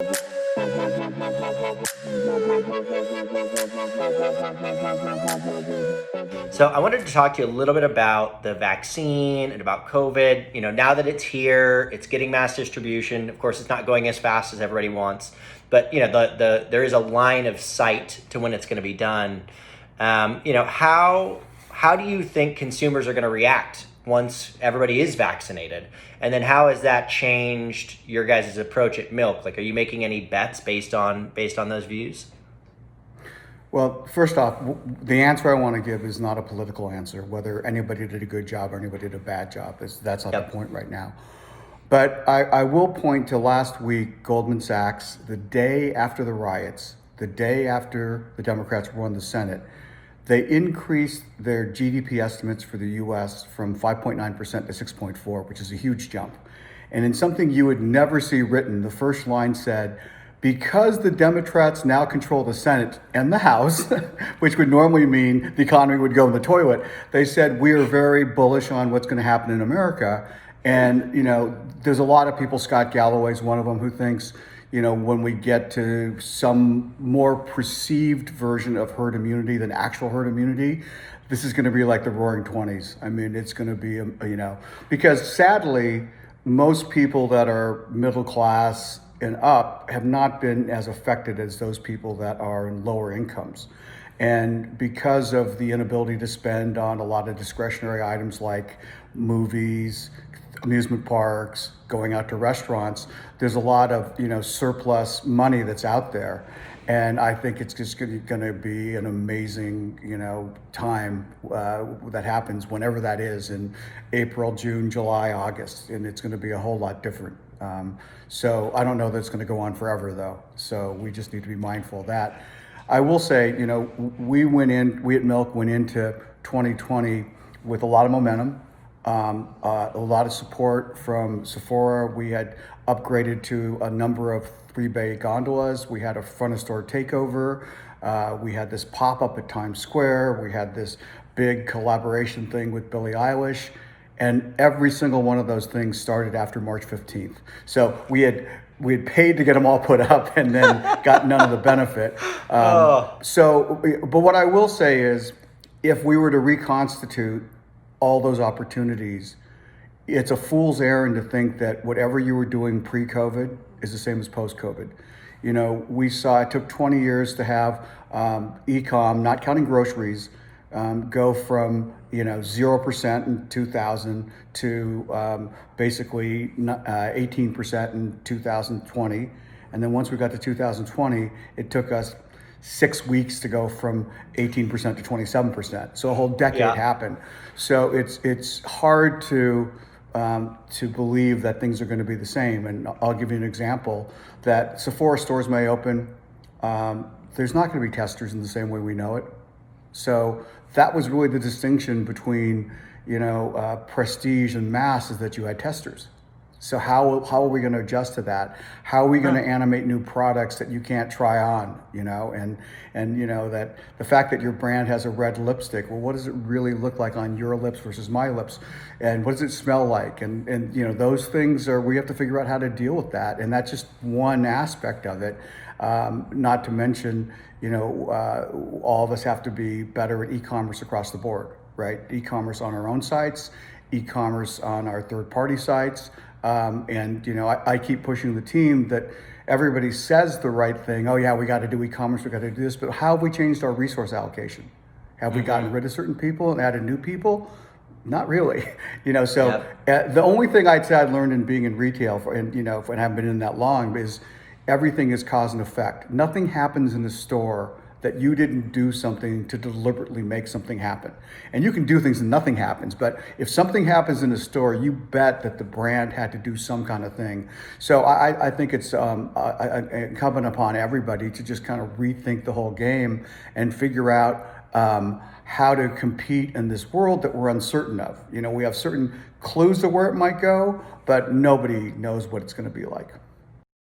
So I wanted to talk to you a little bit about the vaccine and about COVID. Now that it's here, it's getting mass distribution. Of course, it's not going as fast as everybody wants, but there is a line of sight to when it's going to be done. How do you think consumers are going to react once everybody is vaccinated? And then how has that changed your guys' approach at Milk? Like, are you making any bets based on those views? Well, first off, the answer I want to give is not a political answer, whether anybody did a good job or anybody did a bad job. That's not Yep. the point right now. But I will point to last week, Goldman Sachs, the day after the riots, the day after the Democrats won the Senate, they increased their GDP estimates for the US from 5.9% to 6.4, which is a huge jump. And in something you would never see written, the first line said, because the Democrats now control the Senate and the House, which would normally mean the economy would go in the toilet, they said, we are very bullish on what's going to happen in America. And, there's a lot of people, Scott Galloway's one of them, who thinks, when we get to some more perceived version of herd immunity than actual herd immunity, this is going to be like the Roaring 20s. I mean, it's going to be, because sadly, most people that are middle class and up have not been as affected as those people that are in lower incomes. And because of the inability to spend on a lot of discretionary items like movies, amusement parks, going out to restaurants, there's a lot of surplus money that's out there. And I think it's just going to be an amazing time that happens whenever that is, in April, June, July, August, and it's going to be a whole lot different. So I don't know that it's going to go on forever, though. So we just need to be mindful of that. I will say, we at Milk went into 2020 with a lot of momentum, a lot of support from Sephora. We had upgraded to a number of 3-bay gondolas. We had a front of store takeover. We had this pop-up at Times Square. We had this big collaboration thing with Billie Eilish. And every single one of those things started after March 15th. So we had paid to get them all put up and then got none of the benefit. But what I will say is, if we were to reconstitute all those opportunities, it's a fool's errand to think that whatever you were doing pre-COVID is the same as post-COVID. We saw it took 20 years to have e-com, not counting groceries, go from 0% in 2000 to basically 18% in 2020. And then once we got to 2020, it took us 6 weeks to go from 18% to 27%. So a whole decade happened. So it's hard to believe that things are going to be the same. And I'll give you an example that Sephora stores may open. There's not going to be testers in the same way we know it. So that was really the distinction between, prestige and mass, is that you had testers. So how are we going to adjust to that? How are we going to animate new products that you can't try on, and that the fact that your brand has a red lipstick, well, what does it really look like on your lips versus my lips? And what does it smell like? And those things we have to figure out how to deal with that. And that's just one aspect of it. Not to mention, all of us have to be better at e-commerce across the board, right? E-commerce on our own sites, e-commerce on our third-party sites. I keep pushing the team that everybody says the right thing. Oh yeah, we got to do e-commerce, we got to do this, but how have we changed our resource allocation? Have we gotten rid of certain people and added new people? Not really. The only thing I'd say I learned in being in retail and I haven't been in that long is everything is cause and effect. Nothing happens in the store that you didn't do something to deliberately make something happen. And you can do things and nothing happens, but if something happens in a store, you bet that the brand had to do some kind of thing. So I think it's incumbent upon everybody to just kind of rethink the whole game and figure out how to compete in this world that we're uncertain of. We have certain clues to where it might go, but nobody knows what it's going to be like.